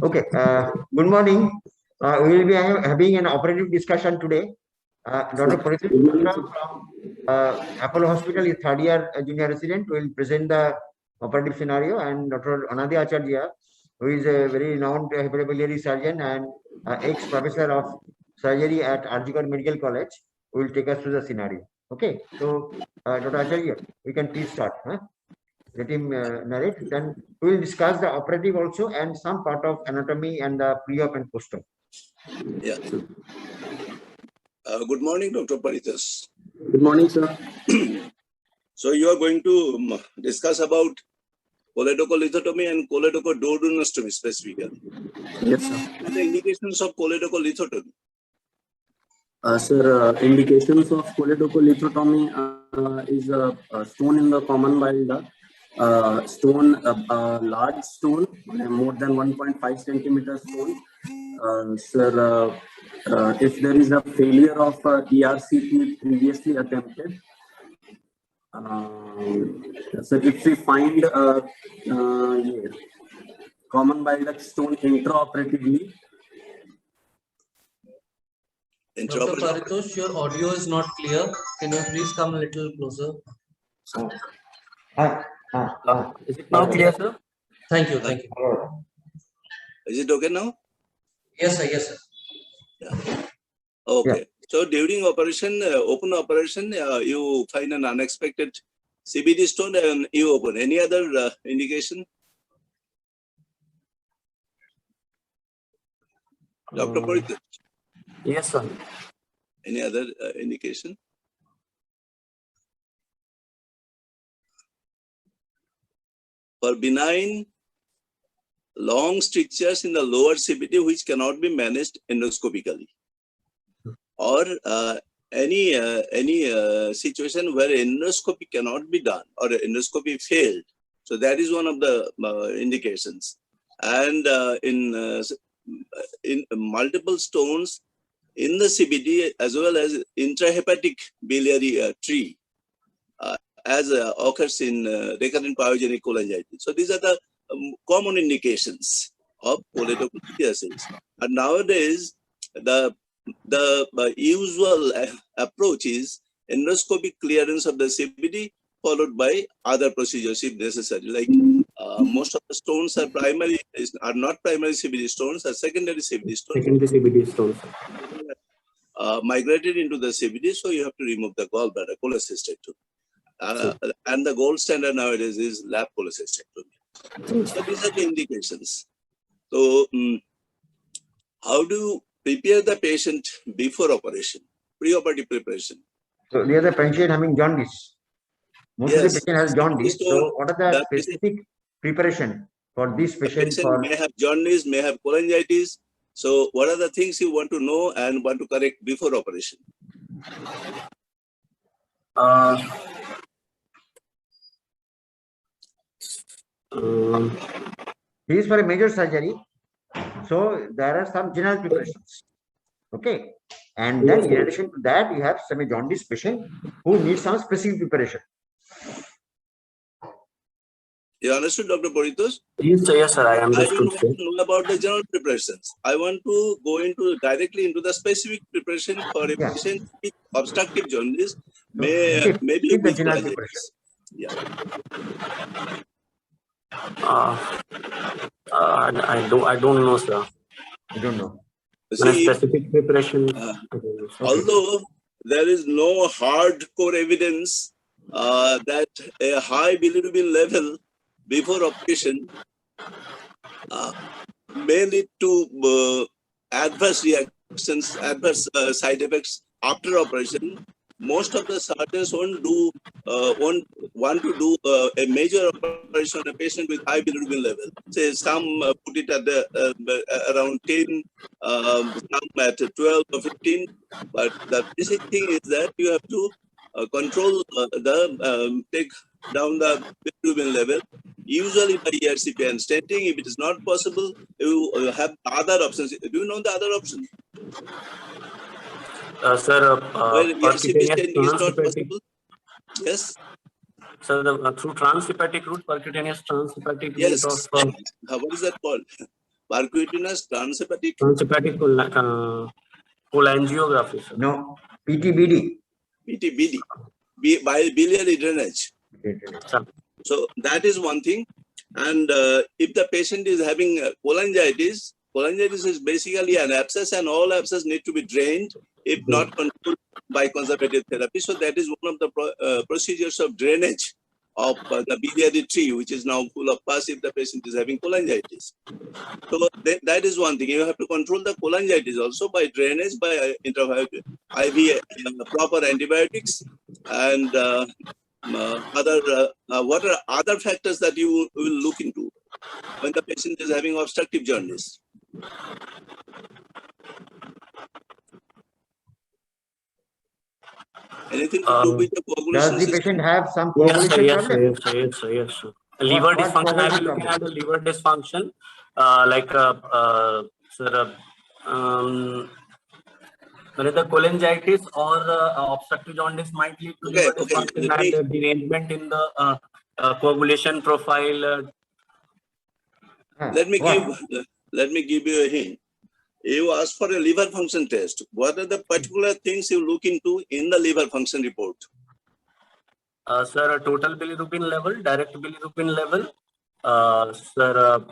Okay. Good morning. We will be having an operative discussion today. Dr. Operative from Apollo Hospital is third year junior resident will present the operative scenario, and Dr. Anadi Acharya, who is a very renowned hepatobiliary surgeon and ex-professor of surgery at Arjigad Medical College, will take us through the scenario. Okay. So, Dr. Acharya, we can please start. Huh? Let him narrate. Then we will discuss the operative also and some part of anatomy and the pre-op and post-op. Yeah. Good morning, Dr. Paritas. Good morning, sir. So you are going to discuss about choledocholithotomy and choledochoduodenostomy specifically. Yes, sir. What are the indications of choledocholithotomy? Sir, indications of choledocholithotomy is a stone in the common bile duct. Large stone, more than 1.5 centimeter stone. Sir, if there is a failure of ERCP previously attempted, so if we find common bile duct stone intraoperatively. Dr. Paritosh, your audio is not clear. Can you please come a little closer? Is it now clear, sir? Thank you. Thank you. Is it okay now? Yes, sir. Yes, sir. Yeah. Okay. Yeah. So during operation, open operation, you find an unexpected CBD stone and you open. Any other indication? Dr. Paritosh? Yes, sir. Any other indication? For benign, long strictures in the lower CBD which cannot be managed endoscopically, or any situation where endoscopy cannot be done or endoscopy failed. So that is one of the indications. And in multiple stones in the CBD as well as intrahepatic biliary tree, as occurs in recurrent pyogenic cholangitis. So these are the common indications of choledocholisthiosis. And nowadays, the usual approach is endoscopic clearance of the CBD followed by other procedures if necessary. Like most of the stones are not primary CBD stones, are secondary CBD stones. Secondary CBD stones. Migrated into the CBD, so you have to remove the gallbladder, cholecystectomy. And the gold standard nowadays is lap cholecystectomy. So these are the indications. So how do you prepare the patient before operation, pre-operative preparation? So the other patient having jaundice. Most of the patient has jaundice. So what are the specific preparation for this patient? The patient may have jaundice, may have cholangitis. So what are the things you want to know and want to correct before operation? This is for a major surgery. So there are some general preparations. Okay. And then in addition to that, you have some jaundice patient who needs some specific preparation. You understood, Dr. Paritos? Yes, sir. I understood. I don't want to know about the general preparations. I want to go directly into the specific preparation for a patient with obstructive jaundice, maybe with cholangitis. Yeah. I don't know, sir. I don't know. See, specific preparation. Although there is no hardcore evidence that a high bilirubin level before operation may lead to adverse reactions, adverse side effects after operation. Most of the surgeons won't want to do a major operation on a patient with high bilirubin level. Say some put it at around 10, some at 12 or 15. But the basic thing is that you have to control take down the bilirubin level. Usually by ERCP and stenting. If it is not possible, you have other options. Do you know the other option? Sir, where ERCP stenting is not possible. Yes. So through transhepatic route, percutaneous transhepatic Yes. route of What is that called? Percutaneous transhepatic. transhepatic cholangiography, sir. No, PTBD. PTBD. By biliary drainage. Sir. So that is one thing. And if the patient is having cholangitis, cholangitis is basically an abscess, and all abscess need to be drained if not controlled by conservative therapy. So that is one of the procedures of drainage of the biliary tree, which is now full of pus if the patient is having cholangitis. So that is one thing. You have to control the cholangitis also by drainage, by IV proper antibiotics, and what are other factors that you will look into when the patient is having obstructive jaundice? Anything to do with the coagulation Does the system? patient have some Yes, sir. coagulation Yes, sir. problem? Yes, sir. Yes, sir. Yes, sir. Liver What dysfunction. I will coagulation looking problem? at the liver dysfunction, sir, whether the cholangitis or obstructive jaundice might lead to liver dysfunction and derangement in the coagulation profile. Let me give you a hint. You ask for a liver function test. What are the particular things you look into in the liver function report? Sir, total bilirubin level, direct bilirubin level, sir,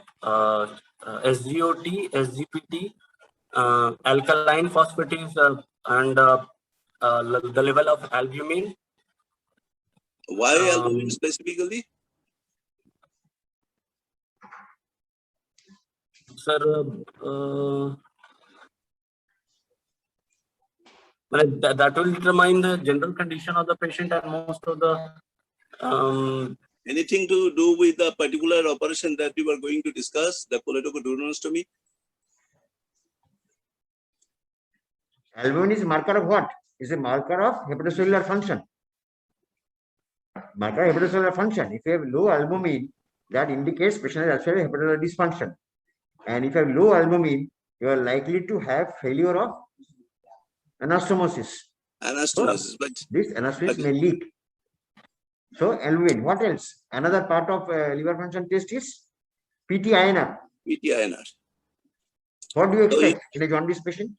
SGOT, SGPT, alkaline phosphatase, and the level of albumin. Why albumin specifically? Sir, that will determine the general condition of the patient and most of the anything to do with the particular operation that you are going to discuss, the Choledochoduodenostomy? Albumin is marker of what? Is a marker of hepatocellular function. Marker of hepatocellular function. If you have low albumin, that indicates patient has actually hepatocellular dysfunction. And if you have low albumin, you are likely to have failure of anastomosis. Anastomosis, but this anastomosis may leak. So albumin. What else? Another part of liver function test is PT-INR. PT-INR. What do you expect in a jaundice patient?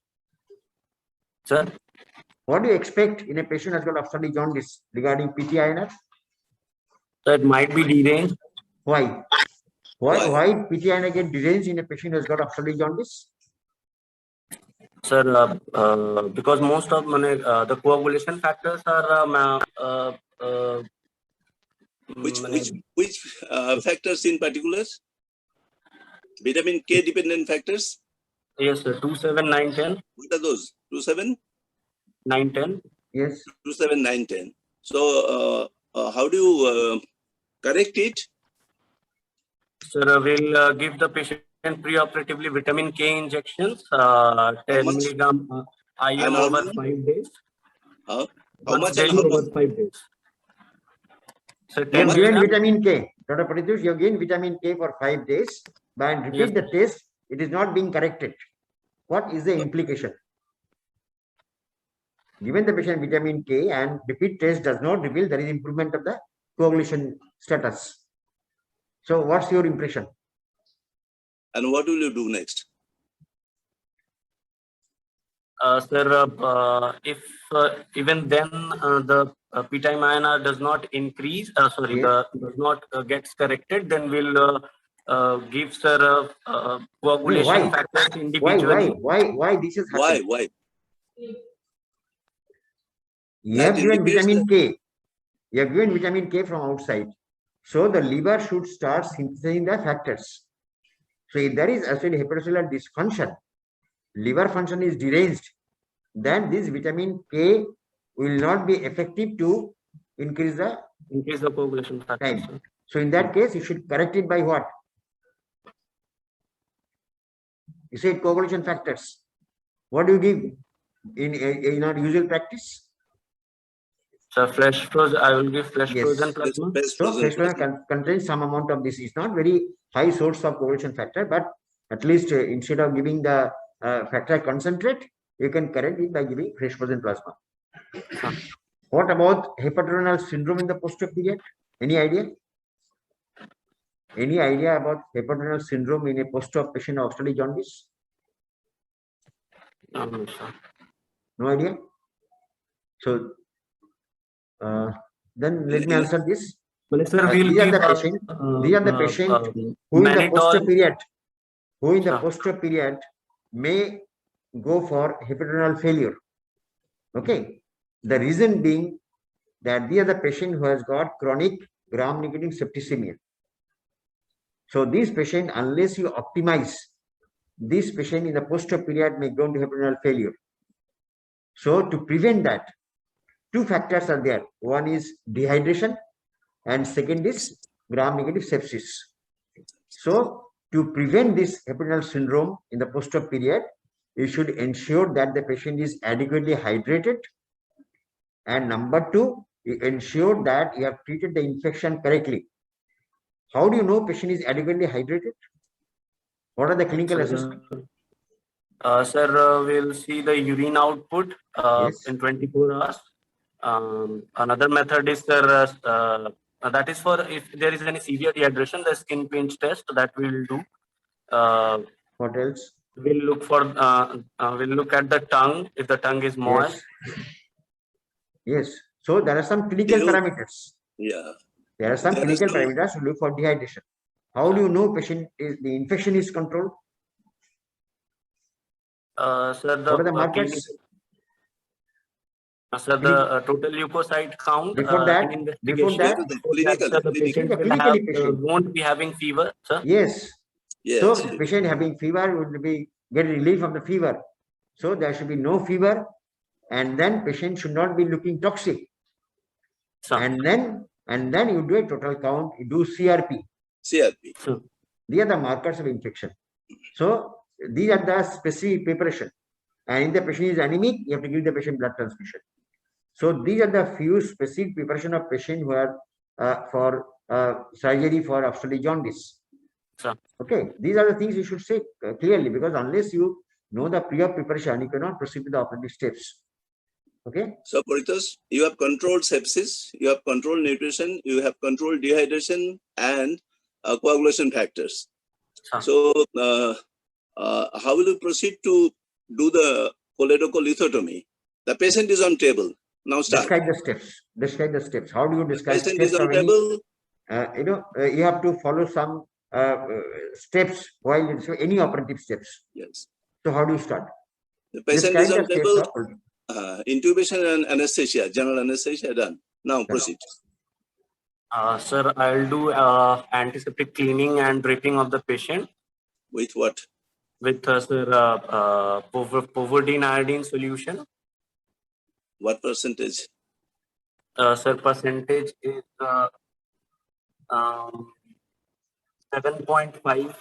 Sir? What do you expect in a patient who has got obstructive jaundice regarding PT-INR? That might be deranged. Why? Why PT-INR get deranged in a patient who has got obstructive jaundice? Sir, because most of the coagulation factors are which factors in particular? Vitamin K dependent factors? Yes, sir. 2, 7, 9, 10. What are those? 2, 7? 9, 10. Yes. 2, 7, 9, 10. So how do you correct it? Sir, we'll give the patient preoperatively vitamin K injections, 10 milligram IM over 5 days. How Once much and daily how over long? 5 days. So You have given vitamin K. Dr. Operative, you have given vitamin K for 5 days. But repeat the test, it is not being corrected. What is the implication? Given the patient vitamin K and repeat test does not reveal there is improvement of the coagulation status. So what's your impression? And what will you do next? Sir, if even then the PT-INR does not increase, does not gets corrected, then we'll give sir coagulation factors individually. Why this is happening? Why? You have given vitamin K. You have given vitamin K from outside. So the liver should start synthesizing the factors. So if there is actually hepatocellular dysfunction, liver function is deranged, then this vitamin K will not be effective to increase the coagulation factors. time. So in that case, you should correct it by what? You said coagulation factors. What do you give in our usual practice? So fresh frozen, I will give fresh frozen plasma. So fresh frozen contains some amount of this. It's not very high source of coagulation factor, but at least instead of giving the factor concentrate, you can correct it by giving fresh frozen plasma. What about hepatorenal syndrome in the posterior period? Any idea? Any idea about hepatorenal syndrome in a post-op patient of oxalotic jaundice? Sir. No idea? So, then let me answer this. Well, sir, we'll These are give the patient. These are the patient who in the post-op period, may go for hepatorenal failure. Okay. The reason being that these are the patient who has got chronic gram-negative septicemia. So this patient, unless you optimize, this patient in the post-op period may go into hepatorenal failure. So to prevent that, two factors are there. One is dehydration and second is gram-negative sepsis. So to prevent this hepatorenal syndrome in the post-op period, you should ensure that the patient is adequately hydrated. And number two, you ensure that you have treated the infection correctly. How do you know patient is adequately hydrated? What are the clinical assessments? Sir, we'll see the urine output Yes. in 24 hours. Another method is, sir, that is for if there is any severe dehydration, the skin pinch test that we'll do. What else? We'll look for, we'll look at the tongue, if the tongue is moist. Yes. So there are some clinical parameters. Yeah. There are some clinical parameters to look for dehydration. How do you know patient is the infection is controlled? Sir, What are the markers? Sir, the total leukocyte count Before that, the patient won't be having fever, sir. Yes. Yes. So the patient having fever would be get relief of the fever. So there should be no fever, and then patient should not be looking toxic. Sir. And then you do a total count. You do CRP. Sir. These are the markers of infection. So these are the specific preparation. And if the patient is anemic, you have to give the patient blood transfusion. So these are the few specific preparation of patient who are for surgery for oxalotic jaundice. Sure. Okay, these are the things you should say clearly, because unless you know the pre-op preparation, you cannot proceed with the operative steps. Okay. So, Paritos, you have controlled sepsis, you have controlled nutrition, you have controlled dehydration and coagulation factors. Sure. So, how will you proceed to do the choledocholithotomy? The patient is on table. Now start. Describe the steps. Describe the steps. How do you describe the patient steps is on table? You have to follow some steps while it's any operative steps. Yes. So how do you start? The patient is on table. Of Intubation and anesthesia, general anesthesia done. Now proceed. Sir, I'll do antiseptic cleaning and draping of the patient. With what? With sir, povidone iodine solution. What percentage? Sir, percentage is 7.5%. 7.5?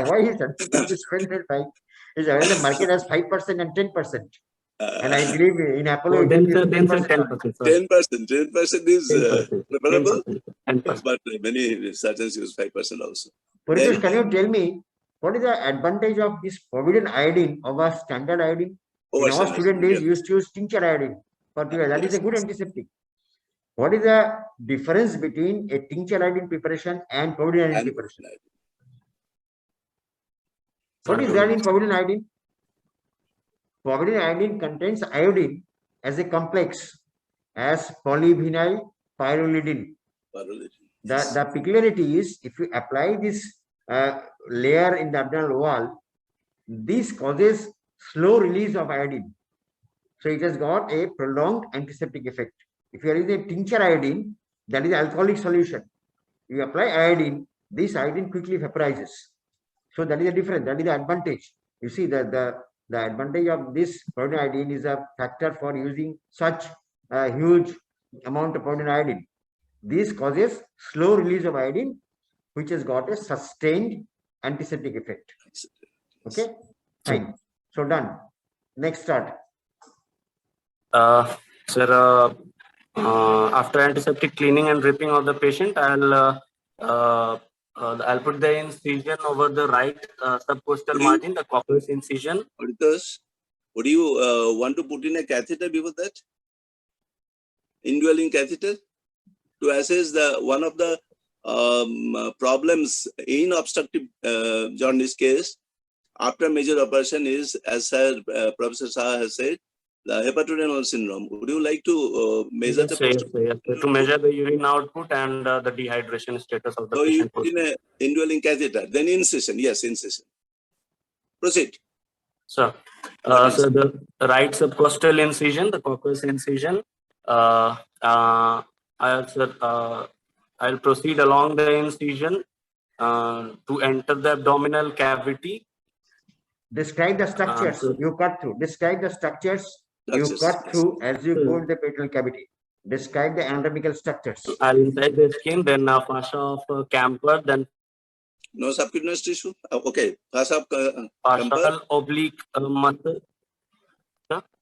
Why is that? 7.5? Is the market has 5% and 10%. And I believe in Apollo, then 10%. 10% is preferable, 10%. but many surgeons use 5% also. Paritos, can you tell me what is the advantage of this povidone iodine over standard iodine? In our student days, used to use tincture iodine for PI. That is a good antiseptic. What is the difference between a tincture iodine preparation and povidone iodine preparation? What is there in povidone iodine? Povidone iodine contains iodine as a complex as polyvinyl pyrrolidine. The peculiarity is if you apply this layer in the abdominal wall, this causes slow release of iodine. So it has got a prolonged antiseptic effect. If you are using a tincture iodine, that is alcoholic solution. You apply iodine, this iodine quickly vaporizes. So that is the difference. That is the advantage. You see the advantage of this povidone iodine is a factor for using such a huge amount of povidone iodine. This causes slow release of iodine, which has got a sustained antiseptic effect. Okay, fine. So done. Next start. Sir, after antiseptic cleaning and dripping of the patient, I'll put the incision over the right subcostal margin, the cochlear incision. Would you want to put in a catheter before that? Indwelling catheter? to assess the one of the problems in obstructive jaundice case after major operation is, as Professor Shah has said, the hepatorenal syndrome. Would you like to measure Yes, the yes. To measure the urine output and the dehydration status of the So you patient. put in a indwelling catheter, then incision. Yes, incision. Proceed. So, What is- so the right subcostal incision, the coccus incision. I'll proceed along the incision to enter the abdominal cavity. Describe the structures so- you cut through. Describe the structures you Structures, cut yes. through as you go into the peroneal cavity. Describe the anatomical structures. I'll inside the skin, then fascia of Camper, then No subcutaneous tissue. Okay. Fascia partial oblique muscle.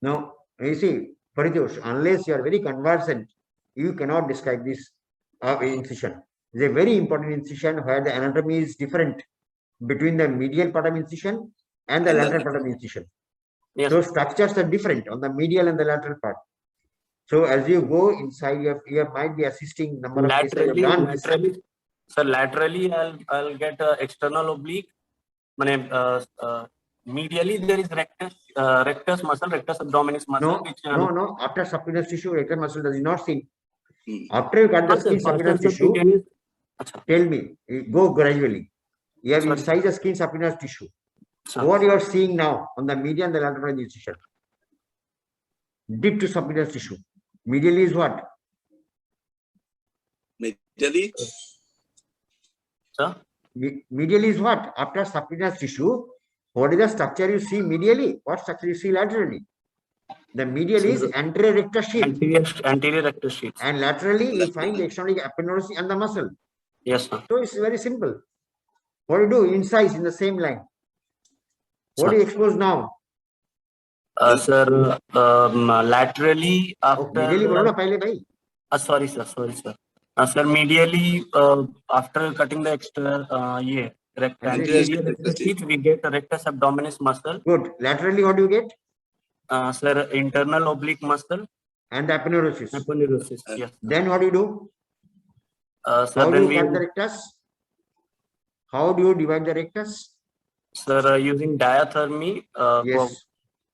No, you see, Paritosh, unless you are very conversant, you cannot describe this incision. It's a very important incision where the anatomy is different between the medial part of incision and the And lateral then- part of incision. Yes. So structures are different on the medial and the lateral part. So as you go inside, you might be assisting number of cases you have done this. Laterally, I'll get external oblique. Medially, there is rectus muscle, rectus abdominis muscle. No. After subcutaneous tissue, rectus muscle does not seen. Hmm. After you cut the skin subcutaneous tissue, tell me, go gradually. You have inside the skin subcutaneous tissue. What you are seeing now on the medial and the lateral incision? Deep to subcutaneous tissue. Medially is what? Medially. Sir? Medially is what? After subcutaneous tissue, what is the structure you see medially? What structure you see laterally? The medial is anterior rectus sheath. Anterior rectus sheath. And laterally, you find the external aponeurosis and the muscle. Yes, sir. So it's very simple. What do you do? Incise in the same line. What do you expose now? Sir, laterally after. Medially, bolo na pehle bhai. Sorry, sir. Sir, medially after cutting the extra, anterior rectus sheath, we get a rectus abdominis muscle. Good. Laterally, what do you get? Sir, internal oblique muscle. And the aponeurosis. Yes. Then what do you do? Sir, How do then you cut the rectus? How do you divide the rectus? Sir, using diathermy. Yes.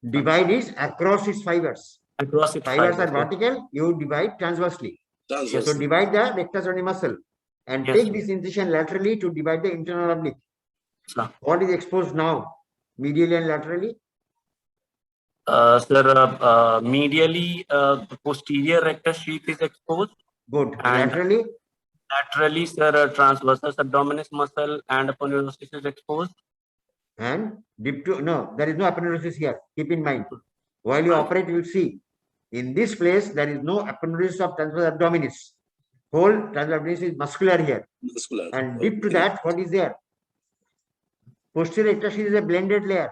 Divide is across its fibers. Across its fibers are vertical, you divide transversely. Yes. So divide the rectus on a muscle and take this incision laterally to divide the internal oblique. Sir. What is exposed now? Medially and laterally? Sir, medially, posterior rectus sheath is exposed. Good. And laterally? Laterally, sir, transversus abdominis muscle and aponeurosis is exposed. And deep to, no, there is no aponeurosis here. Keep in mind. While you operate, you will see. In this place, there is no aponeurosis of transversus abdominis. Whole transversus abdominis is muscular here. Muscular. And deep to that, what is there? Posterior rectus sheath is a blended layer.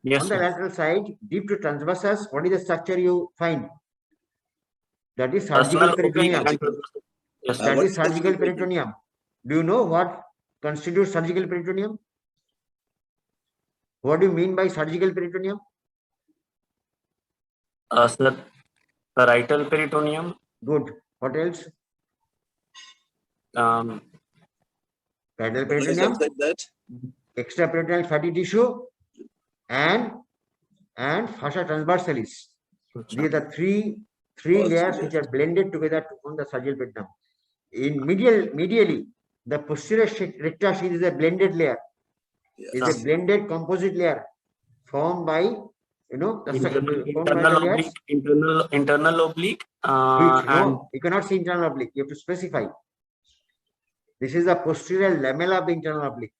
Yes, on the lateral side, deep to transversus, what is the structure you find? That is surgical peritoneum. Yes, that is surgical peritoneum. Do you know what constitutes surgical peritoneum? What do you mean by surgical peritoneum? Sir, parietal peritoneum. Good. What else? Um, Parietal peritoneum, extraperitoneal fatty tissue, and fascia transversalis. These are the three layers which are blended together to form the surgical peritoneum. In medially, the posterior rectus sheath is a blended layer. It's a blended composite layer formed by the internal oblique. Which you cannot see internal oblique. You have to specify. This is the posterior lamella of the internal oblique.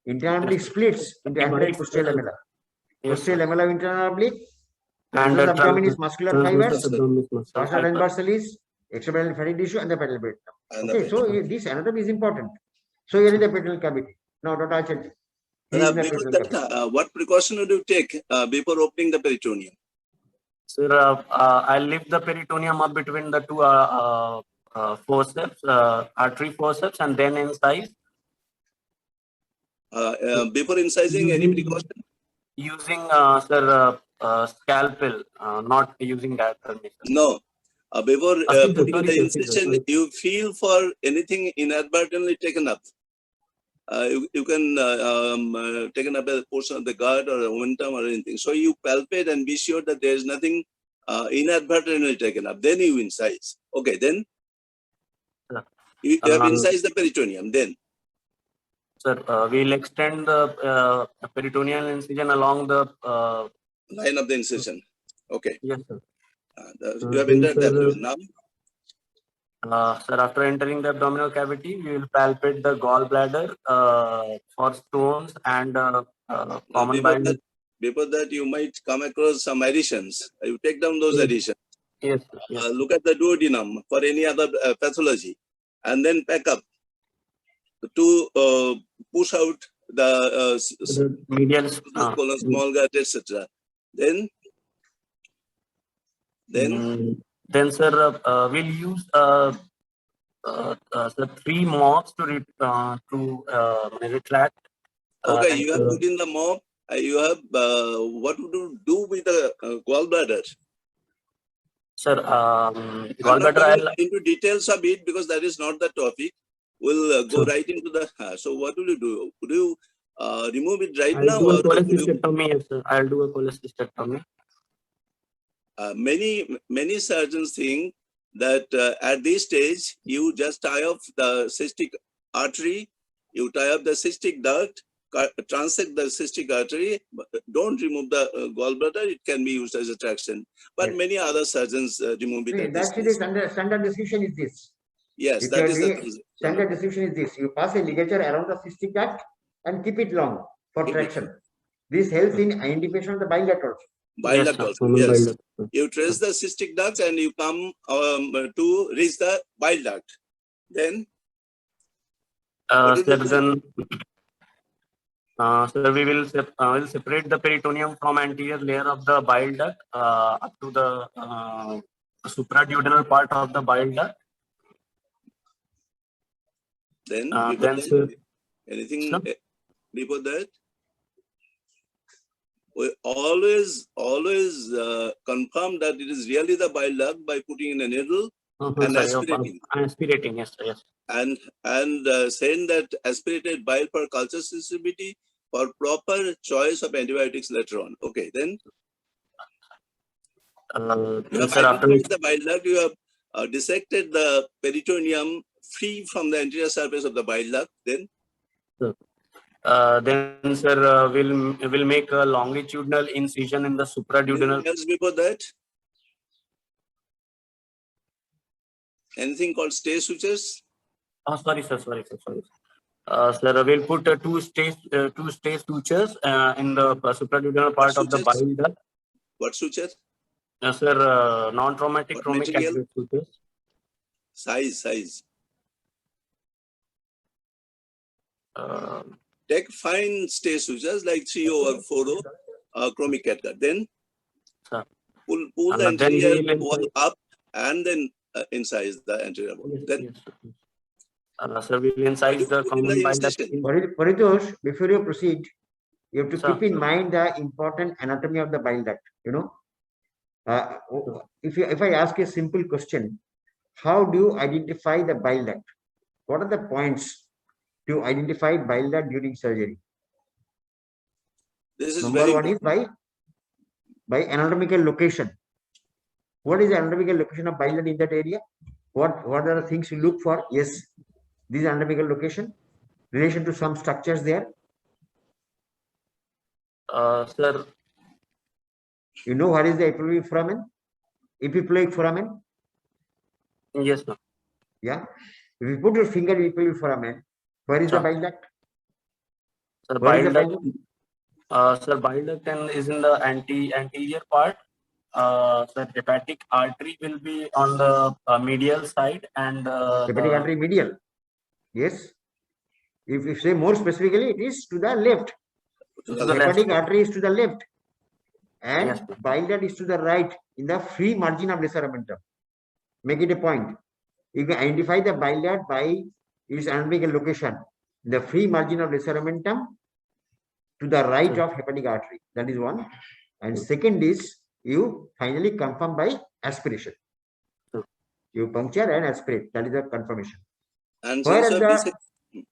Internal oblique splits into anterior and posterior lamella. Posterior lamella of internal oblique. Transversus abdominis muscular fibers. Fascia transversalis, extraperitoneal fatty tissue, and the parietal peritoneum. Okay, so this anatomy is important. So here is the peritoneal cavity. Now, Dr. Acharya. What precaution would you take before opening the peritoneum? Sir, I'll lift the peritoneum up between the two forceps, artery forceps, and then incise. Before incising, any precaution? Using scalpel, not using diathermy. No. Before Sorry, putting sorry, the sir, incision, sorry. you feel for anything inadvertently taken up. You can taken up a portion of the gut or a omentum or anything. So you palpate and be sure that there is nothing inadvertently taken up. Then you incise. Okay, then you have incised the peritoneum. Then, sir, we'll extend the peritoneal incision along the line of the incision. Okay. yes, sir. You have entered the abdomen now. Sir, after entering the abdominal cavity, we will palpate the gallbladder for stones and common bile duct. Before that, you might come across some additions. You take down those Yes. additions. Yes, yes. Look at the duodenum for any other pathology, and then pack up to push out the medial colon, small gut, etc. Then, sir, we'll use the 3 mops to retract. okay, you have put in the mop. You have what to do with the gallbladder? Sir, I'm not gallbladder, going I'll into details of it because that is not the topic. We'll go right into the. So what will you do? Would you remove it right now, do a or would you, cholecystectomy, yes, sir. I'll do a cholecystectomy. many surgeons think that at this stage you just tie off the cystic artery, you tie up the cystic duct, transect the cystic artery, but don't remove the gallbladder. It can be used as a traction, but Yes. many other surgeons remove it at this That's stage. it. Standard decision is this. Yes, If that you is are the standard decision is this. You pass a ligature around the cystic duct and keep it long for traction. This helps in identification of the bile duct also. Bile duct Yes, also. Yes. You trace the cystic duct and you come to reach the bile duct. Then, sir, then, sir, we will will separate the peritoneum from anterior layer of the bile duct up to the supraduodenal part of the bile duct. then, Sir, anything before that? We always confirm that it is really the bile duct by putting in a needle and aspirating. Aspirating, yes, sir, yes. And saying that aspirated bile for culture sensitivity for proper choice of antibiotics later on. Okay, then you have sir, after identified the bile duct. You have dissected the peritoneum free from the anterior surface of the bile duct. Then. Sir, we'll make a longitudinal incision in the supraduodenal. Anything else before that? Anything called stay sutures? Oh, sorry, sir. Sir, we'll put two stay sutures in the supraduodenal part of the bile duct. What sutures? Sir, non-traumatic what chromic material? activate sutures. Size. Take fine stay sutures like 3/0 or 4/0 chromic catgut. Then pull the anterior wall up and then incise the anterior wall. Then sir, we will incise the common bile duct. Paritosh, before you proceed, you have to keep in mind the important anatomy of the bile duct. You know, if I ask a simple question, how do you identify the bile duct? What are the points to identify bile duct during surgery? This is Number one is by anatomical location. What is the anatomical location of bile duct in that area? What are the things you look for? Yes, this is anatomical location. Relation to some structures there. Sir, you know what is the epiploic foramen? Epiploic foramen? Yes, sir. Yeah. If you put your finger in epiploic foramen, where is the bile duct? Sir, bile duct is in the anterior part. The hepatic artery will be on the medial side and hepatic artery medial. Yes. If you say more specifically, it is to the left. The hepatic artery is to the left, and bile duct is to the right in the free margin of lesser omentum. Make it a point. You can identify the bile duct by its anatomical location. The free margin of lesser omentum to the right of hepatic artery. That is one. And second is you finally confirm by aspiration. You puncture and aspirate. That is the confirmation. And Whereas since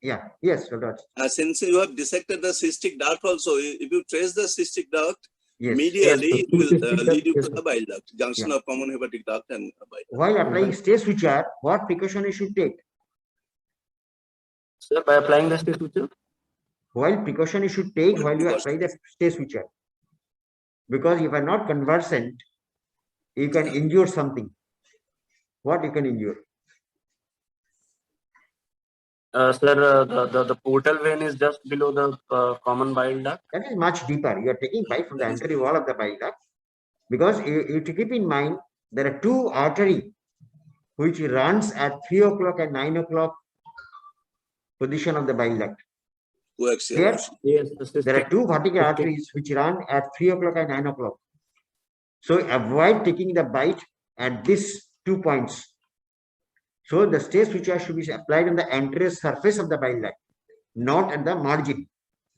you have yes, Dr. since you have dissected the cystic duct also, if you trace the cystic duct, Yes. medially it will lead you Yes, to the bile duct, junction of common hepatic duct and bile duct. While applying stage switcher, what precaution you should take? Sir, by applying the stage switcher? While precaution you should take What while you precaution? apply the stage switcher. Because if you are not conversant, you can injure something. What you can injure? Sir, the portal vein is just below the common bile duct. That is much deeper. You are taking bite from the anterior wall of the bile duct. Because you to keep in mind, there are two arteries which runs at 3 o'clock and 9 o'clock position of the bile duct. Here, Yes, there are two vertical arteries which run at 3 o'clock and 9 o'clock. So avoid taking the bite at these 2 points. So the stage switcher should be applied on the anterior surface of the bile duct, not at the margin.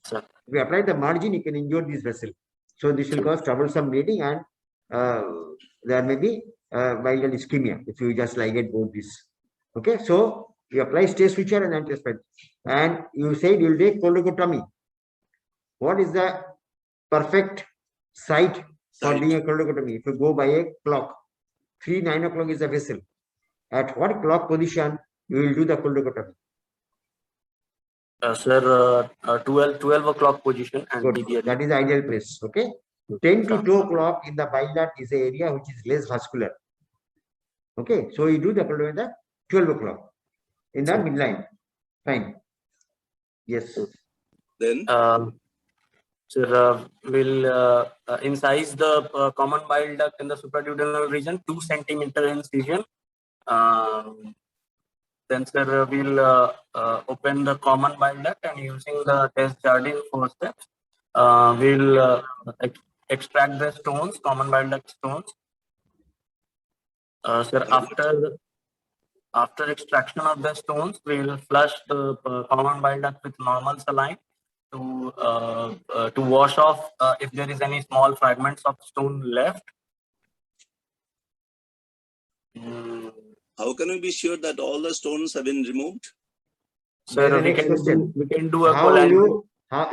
Sir. If you apply the margin, you can injure this vessel. So this will cause troublesome bleeding and there may be bile duct ischemia if you just ligate both this. Okay, so you apply stage switcher and anti-aspirate. And you said you will take choledochotomy. What is the perfect site for doing a choledochotomy? If you go by a clock, 9 o'clock is the vessel. At what clock position you will do the choledochotomy? Sir, 12 o'clock position and Good. That is the ideal place. Okay. 10 to 2 o'clock in the bile duct is the area which is less vascular. Okay. So you do the choledochotomy at the 12 o'clock in the midline. Fine. Yes. Then sir, we'll incise the common bile duct in the supraduodenal region, 2 centimeter incision. Then, sir, we'll open the common bile duct and using the test Jardine 4 steps, we'll extract the stones, common bile duct stones. Sir, after extraction of the stones, we'll flush the common bile duct with normal saline to wash off if there is any small fragments of stone left. how can we be sure that all the stones have been removed? Sir, we can do a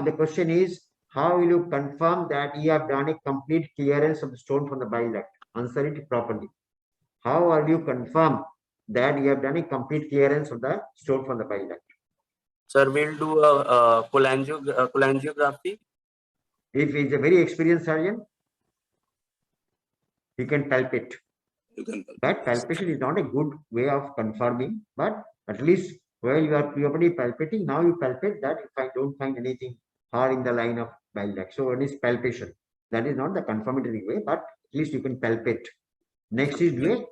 the question is, how will you confirm that you have done a complete clearance of the stone from the bile duct? Answer it properly. How are you confirm that you have done a complete clearance of the stone from the bile duct? Sir, we'll do a cholangiography. If he is a very experienced surgeon, he can palpate. That palpation is not a good way of confirming, but at least while you are properly palpating, now you palpate that if I don't find anything hard in the line of bile duct. So one is palpation. That is not the confirmatory way, but at least you can palpate. Next is do a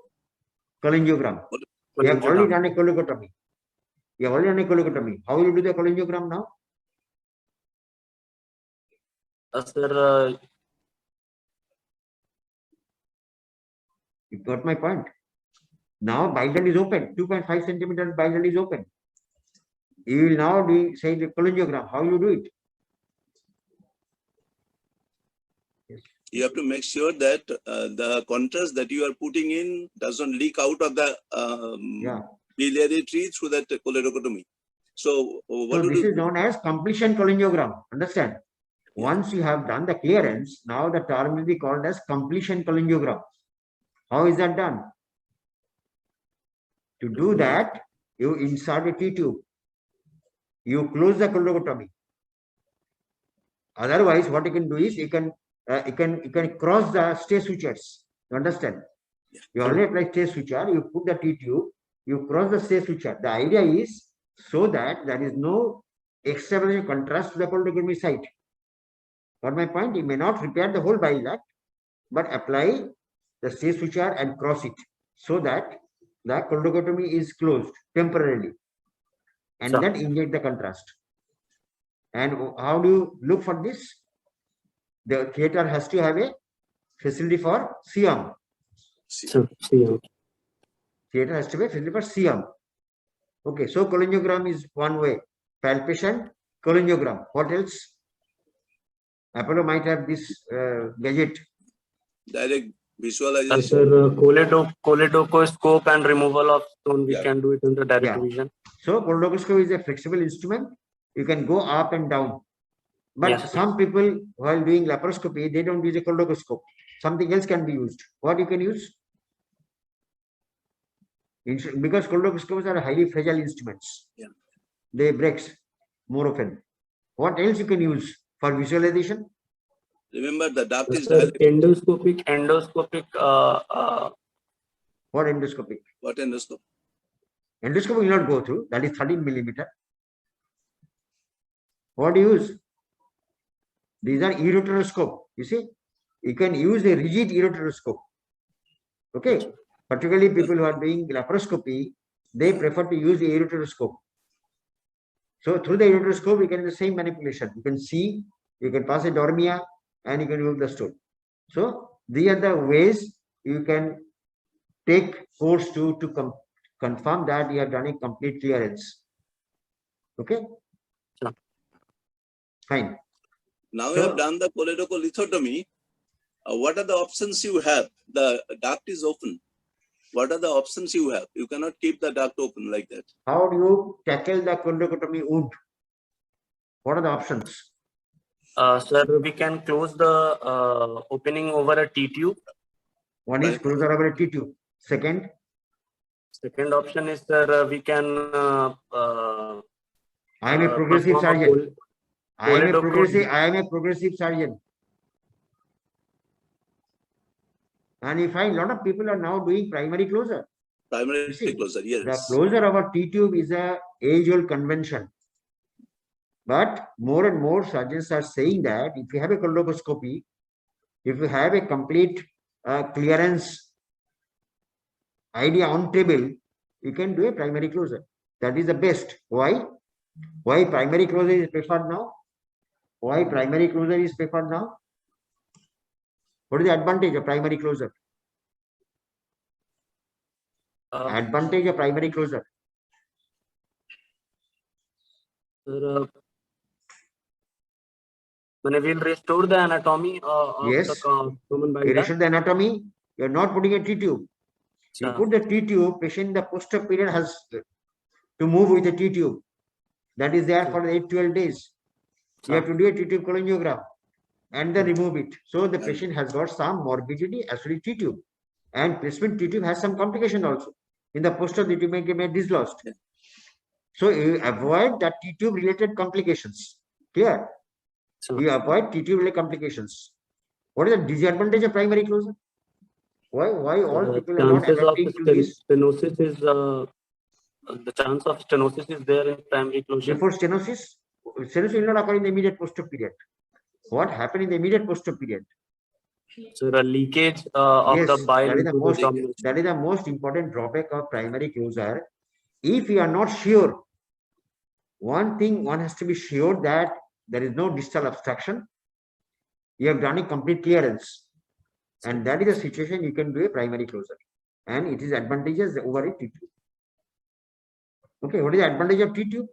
cholangiogram. You have already done a choledochotomy. How will you do the cholangiogram now? Sir, you got my point. Now bile duct is open. 2.5 centimeter bile duct is open. You will now do say the cholangiogram. How you do it? Yes. You have to make sure that the contrast that you are putting in doesn't leak out of the biliary tree through that choledochotomy. So this is known as completion cholangiogram. Understand? Once you have done the clearance, now the term will be called as completion cholangiogram. How is that done? To do that, you insert a T-tube. You close the choledochotomy. Otherwise, what you can do is you can cross the stage switchers. You understand? You only apply stage switcher, you put the T-tube, you cross the stage switcher. The idea is so that there is no extraordinary contrast to the choledochotomy site. Got my point? You may not repair the whole bile duct, but apply the stage switcher and cross it so that the choledochotomy is closed temporarily, and then inject the contrast. And how do you look for this? The theater has to have a facility for C-arm. Theater has to be a facility for C-arm. Okay, so cholangiogram is one way. Palpation, cholangiogram. What else? Apollo might have this gadget. Direct Visualization. Sir, choledocoscope and removal of stone, we can do it in the direct Yeah. vision. So choledocoscope is a flexible instrument. You can go up and down. But Yes, some people while doing laparoscopy, they don't use a choledocoscope. Something else can be used. What you can use? Because choledocoscopes are highly fragile instruments. Yeah. They breaks more often. What else you can use for visualization? Remember the duct is Sir, dilated. endoscopic. What endoscopic? What endoscope? Endoscope will not go through. That is 13 millimeter. What do you use? These are ureteroscope. You see, you can use a rigid ureteroscope. Okay. Particularly people who are doing laparoscopy, they prefer to use the ureteroscope. So through the ureteroscope, you can do the same manipulation. You can see, you can pass a dormia, and you can remove the stone. So these are the ways you can take course to confirm that you have done a complete clearance. Okay. Sure. Fine. Now you have done the choledocholisthectomy. What are the options you have? The duct is open. What are the options you have? You cannot keep the duct open like that. How do you tackle the choledochotomy wound? What are the options? Sir, we can close the opening over a T-tube. One is closer over a T-tube. Second option is, sir, we can I am a progressive perform a surgeon. I am a choledochoduodenostomy. progressive surgeon. And you find a lot of people are now doing primary closure. Primary You see, closure, yes. the closure of a T-tube is a age-old convention. But more and more surgeons are saying that if you have a choledocoscopy, if you have a complete clearance idea on table, you can do a primary closure. That is the best. Why? Why primary closure is preferred now? Why primary closure is preferred now? What is the advantage of primary closure? Advantage of primary closure. Sir, when we will restore the anatomy of Yes. the common bile You duct. restore the anatomy. You are not putting a T-tube. You put the T-tube. Patient in the posterior period has to move with the T-tube. That is there for 8-12 days. You have to do a T-tube cholangiogram and then remove it. So the patient has got some morbidity associated T-tube, and placement T-tube has some complication also. In the posterior, the tube may dislodged. So you avoid that T-tube related complications. Clear? You avoid T-tube related complications. What is the disadvantage of primary closure? Why all people are not adapting to this? Stenosis is the chance of stenosis is there in primary closure. Before stenosis will not occur in the immediate posterior period. What happened in the immediate posterior period? So the leakage of the bile that is into the abdominal. that is the most important drawback of primary closure. If you are not sure, one thing one has to be sure that there is no distal obstruction. You have done a complete clearance, and that is the situation you can do a primary closure, and it is advantageous over a T-tube. Okay, what is the advantage of T-tube?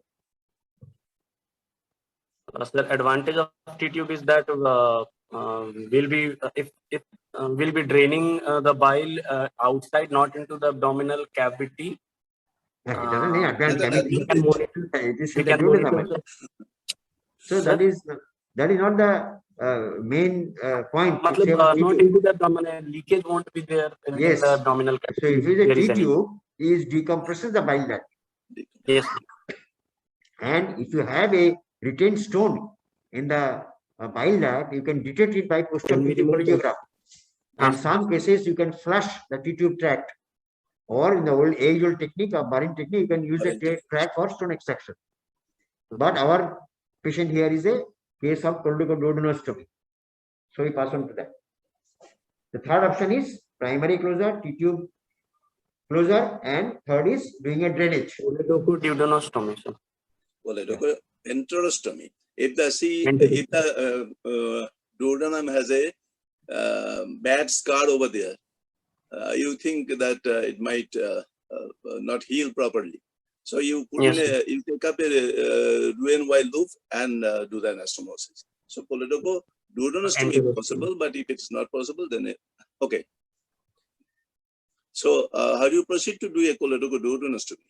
The advantage of T-tube is that we'll be we'll be draining the bile outside, not into the abdominal cavity. It doesn't mean advantage. We can monitor. It is We the can monitor. So that is not the main point. Not into the abdominal. Leakage won't be there in the abdominal cavity. So if it is a T-tube, it decompresses the bile duct. Yes. And if you have a retained stone in the bile duct, you can detect it by posterior cholangiogram. In some cases, you can flush the T-tube tract, or in the old age-old technique of Barin technique, you can use a tract for stone extraction. But our patient here is a case of Choledochoduodenostomy. So we pass on to that. The third option is primary closure, T-tube closure, and third is doing a drainage. Choledochoduodenostomy. Enterostomy. If the duodenum has a bad scar over there, you think that it might not heal properly. So you put you take up a Roux-en-Y loop and do the anastomosis. So choledochoduodenostomy is possible, but if it's not possible, then okay. So, how do you proceed to do a choledochoduodenostomy?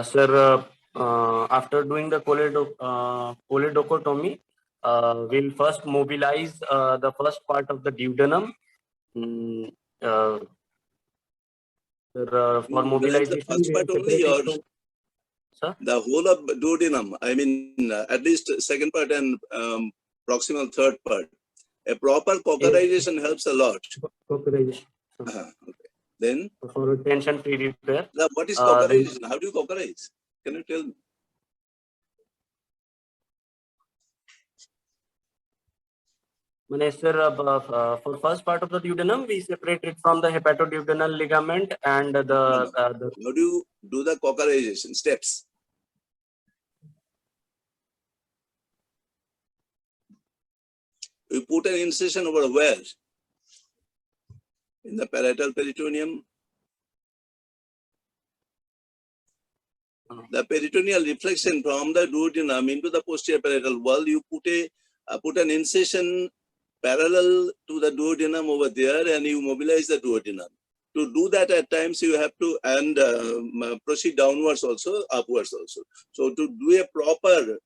Sir, after doing the choledochotomy, we'll first mobilize the first part of the duodenum. Mm, uh, for You mobilize the mobilization, first we part will only, separate or it from, sir? the whole of duodenum? I mean, at least second part and proximal third part. A proper cauterization helps a lot. Cauterization. Okay. Then, For tension-free repair. what is Then, cauterization? How do you cauterize? Can you tell me? Sir, for first part of the duodenum, we separate it from the hepatoduodenal ligament and No, no. the How do you do the cauterization steps? You put an incision over where? In the parietal peritoneum. The peritoneal reflection from the duodenum into the posterior parietal wall, you put an incision parallel to the duodenum over there, and you mobilize the duodenum. To do that, at times you have to proceed downwards also, upwards also. So to do a proper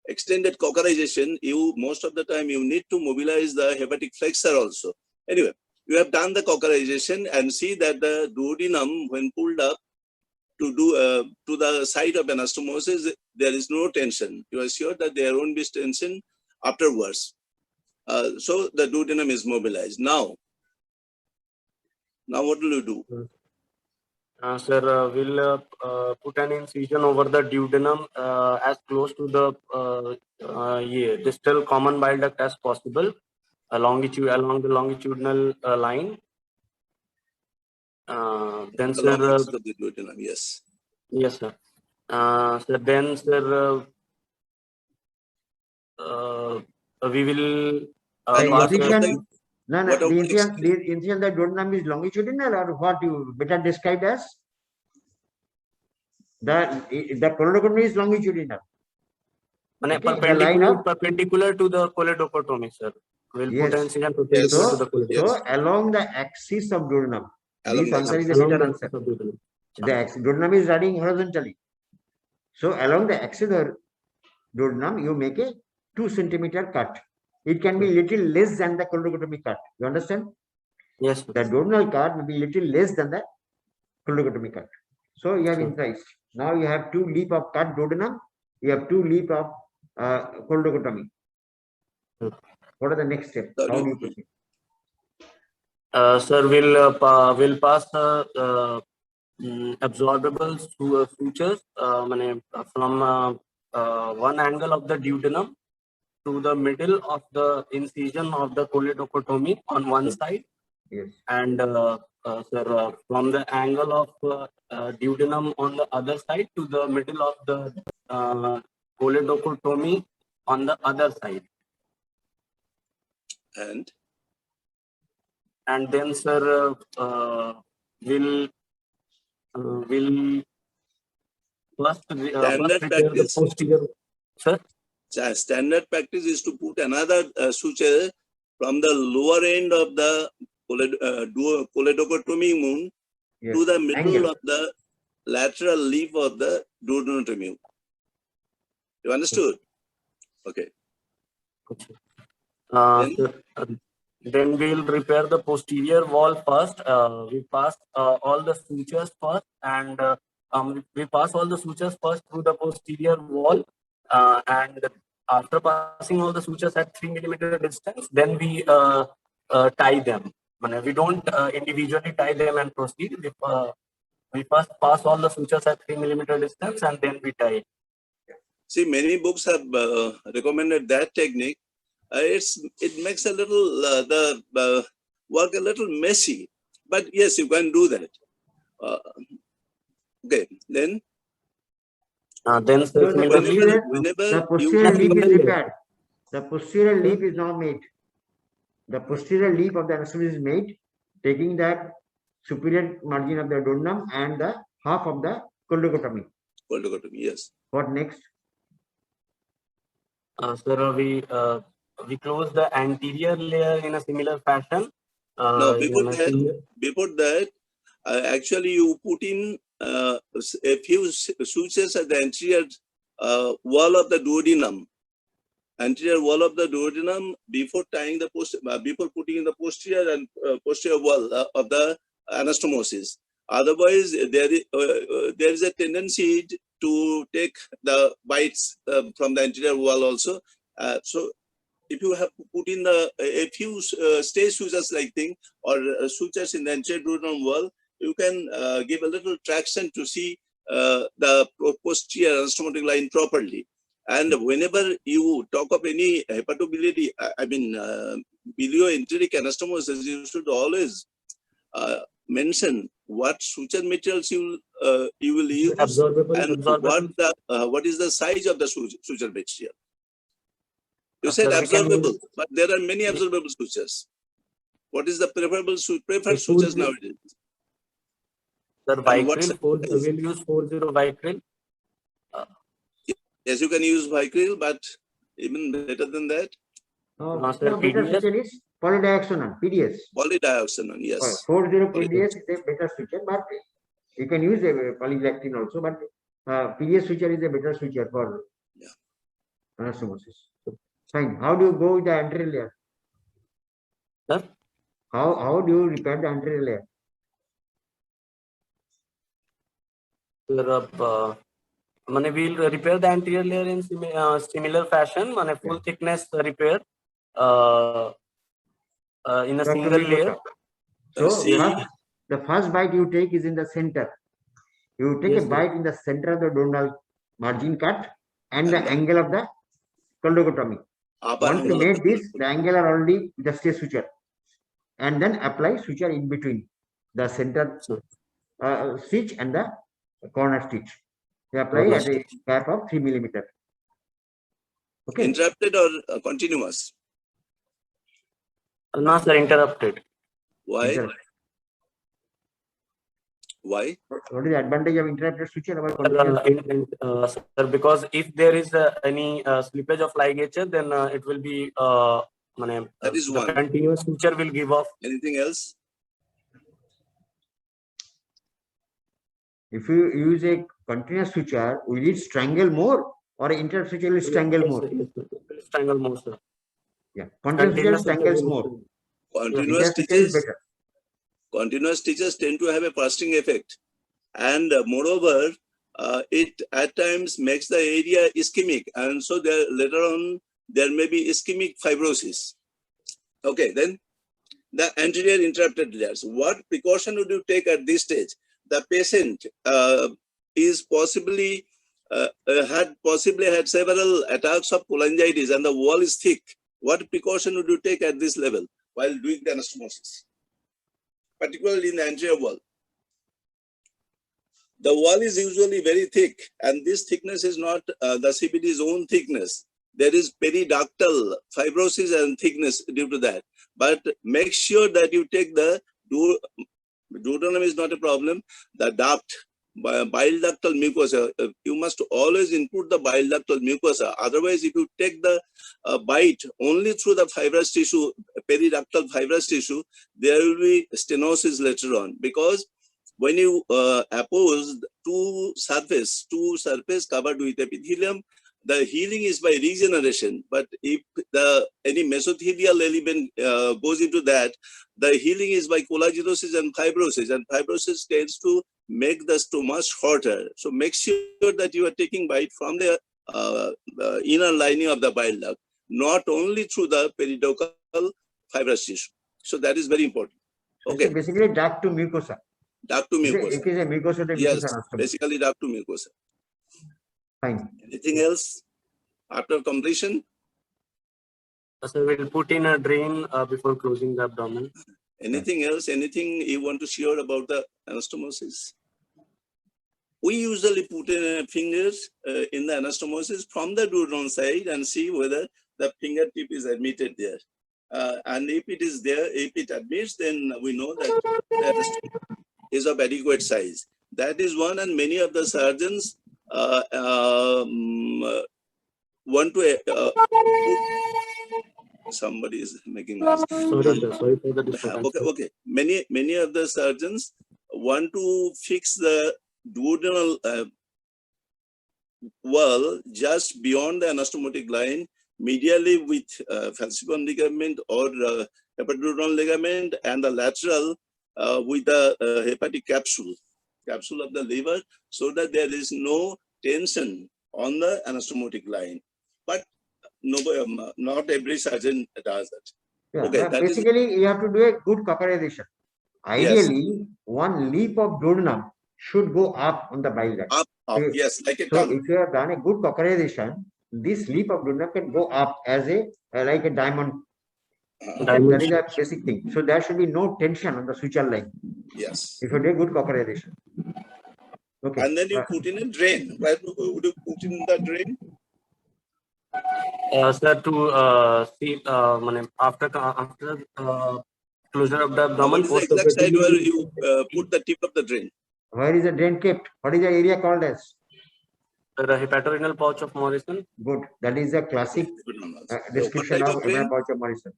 extended cauterization, most of the time you need to mobilize the hepatic flexor also. Anyway, you have done the cauterization and see that the duodenum, when pulled up to the site of anastomosis, there is no tension. You are sure that there won't be tension afterwards. So the duodenum is mobilized. Now what will you do? Sir, we'll put an incision over the duodenum as close to the distal common bile duct as possible, along the longitudinal line. Then, Along sir, axis of the duodenum, yes. yes, sir. So then, sir, we will The pass incision, no, what the about incision that duodenum is longitudinal, or what you better described as? The choledochotomy is longitudinal. Okay, the line of perpendicular to the choledochotomy, sir. We'll yes. put an incision perpendicular to the choledochotomy. So along the axis of duodenum, Along this the answer is axis. the better answer. The duodenum is running horizontally. So along the axis of duodenum, you make a 2 centimeter cut. It can be little less than the choledochotomy cut. You understand? Yes, sir. The duodenal cut will be little less than the choledochotomy cut. So you have incised. Now you have 2 leap of cut duodenum. You have 2 leap of choledochotomy. What are the next steps? How do you proceed? Sir, we'll pass absorbable sutures from one angle of the duodenum to the middle of the incision of the choledochotomy on one side. Yes. And sir, from the angle of duodenum on the other side to the middle of the choledochotomy on the other side. And then, sir, we'll first prepare the posterior. Sir? Standard practice is to put another suture from the lower end of the choledochotomy wound to the middle of the lateral leaf of the duodenotomy. You understood? Okay. Then we'll repair the posterior wall first. We pass all the sutures first, and we pass all the sutures first through the posterior wall, and after passing all the sutures at 3 millimeter distance, then we tie them. We don't individually tie them and proceed. We first pass all the sutures at 3 millimeter distance, and then we tie. See, many books have recommended that technique. It makes a little the work a little messy, but yes, you can do that. Okay, then. Then similarly, the posterior leaf is repaired. The posterior leaf is now made. The posterior leaf of the anastomosis is made, taking that superior margin of the duodenum and the half of the choledochotomy. Choledochotomy, yes. What next? Sir, we close the anterior layer in a similar fashion, No, you before mentioned that, before that, actually you put in a few sutures at the anterior wall of the duodenum. Anterior wall of the duodenum before tying the before putting in the posterior and posterior wall of the anastomosis. Otherwise, there is a tendency to take the bites from the anterior wall also. So if you have put in a few stay sutures like thing or sutures in the anterior duodenum wall, you can give a little traction to see the posterior anastomotic line properly. And whenever you talk of any hepatobiliary, I mean, bilioenteric anastomosis, you should always mention what suture materials you will use and what is the size of the suture material. You said absorbable, but there are many absorbable sutures. What is the preferred sutures nowadays? Sir, Vicryl, we'll use 40 Vicryl. Yes, you can use Vicryl, but even better than that. Better suture is polydioxanone, PDS. Polydioxanone, yes. 40 PDS is a better suture, but you can use a polylactin also, but PDS suture is a better suture for anastomosis. Fine. How do you go with the anterior layer? Sir? How do you repair the anterior layer? We'll repair the anterior layer in similar fashion. Full thickness repair in a single layer. So the first bite you take is in the center. You take a bite in the center of the duodenal margin cut and the angle of the choledochotomy. Once you made this, the angle are already just a suture, and then apply suture in between the center stitch and the corner stitch. You apply at a gap of 3 millimeter. Okay. Interrupted or continuous? No, sir, interrupted. Why? Why? What is the advantage of interrupted suture? Sir, because if there is any slippage of ligature, then it will be that is one. Continuous suture will give off. Anything else? If you use a continuous suture, will it strangle more or interrupt suture will strangle more? Strangle more, sir. Yeah, continuous suture strangles more. Continuous stitches. Continuous stitches tend to have a bursting effect, and moreover, it at times makes the area ischemic, and so there later on there may be ischemic fibrosis. Okay, then the anterior interrupted layers. What precaution would you take at this stage? The patient is possibly had several attacks of cholangitis, and the wall is thick. What precaution would you take at this level while doing the anastomosis, particularly in the anterior wall? The wall is usually very thick, and this thickness is not the CBD's own thickness. There is periductal fibrosis and thickness due to that. But make sure that you take the duodenum is not a problem. The duct, bile ductal mucosa, you must always input the bile ductal mucosa. Otherwise, if you take the bite only through the fibrous tissue, periductal fibrous tissue, there will be stenosis later on, because when you oppose two surface covered with epithelium, the healing is by regeneration. But if any mesothelial element goes into that, the healing is by collagenoses and fibrosis tends to make the stomach shorter. So make sure that you are taking bite from the inner lining of the bile duct, not only through the periductal fibrous tissue. So that is very important. Okay. So basically, duct to mucosa. Duct to mucosa. It is a mucosa to yes, mucosa. basically duct to mucosa. Fine. Anything else after completion? So we'll put in a drain before closing the abdomen. Anything else? Anything you want to share about the anastomosis? We usually put in fingers in the anastomosis from the duodenal side and see whether the fingertip is admitted there. And if it is there, if it admits, then we know that the anastomosis is of adequate size. That is one, and many of the surgeons want to Somebody is making noise. Sorry, sir. Sorry for the disturbance. Okay. Many of the surgeons want to fix the duodenal wall just beyond the anastomotic line, medially with falciparum ligament or hepatoduodenal ligament, and the lateral with the hepatic capsule of the liver, so that there is no tension on the anastomotic line. But no, not every surgeon does that. Yeah, Okay, that is, basically you have to do a good cauterization. Ideally, one leaf of duodenum should go up on the bile duct. up, yes, like a So tongue. if you have done a good cauterization, this leaf of duodenum can go up as a like a diamond. That is a basic thing. So there should be no tension on the suture line. Yes. If you do a good cauterization. Okay. And then you put in a drain. Where would you put in the drain? Sir, to see after closure of the abdomen. What is the exact side where you put the tip of the drain? Where is the drain kept? What is the area called as? The hepatorenal pouch of Morrison. Good. That is a classic description of hepatorenal pouch of Morrison.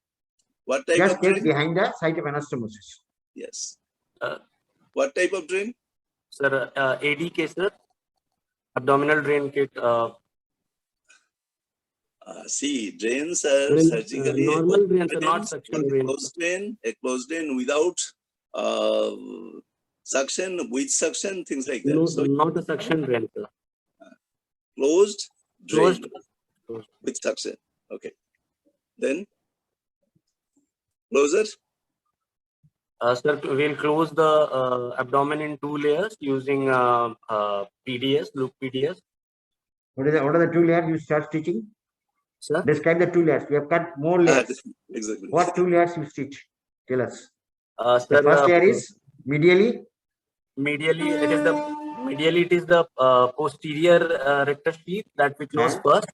What type Just of kept drain? behind the site of anastomosis. Yes. What type of drain? Sir, ADK, sir. Abdominal drain kit. See, drains are surgically normal drains are not suction drains. A closed drain without suction, with suction, things like that. No, So not a suction drain, sir. Closed drain Closed. with suction. Okay. Then closer. Sir, we'll close the abdomen in 2 layers using PDS, loop PDS. What are the 2 layers you start stitching? Sir? Describe the 2 layers. We have cut more layers. Exactly. What 2 layers you stitch? Tell us. Sir, The first layer is medially. Medially, it is the posterior rectus sheath that we close first.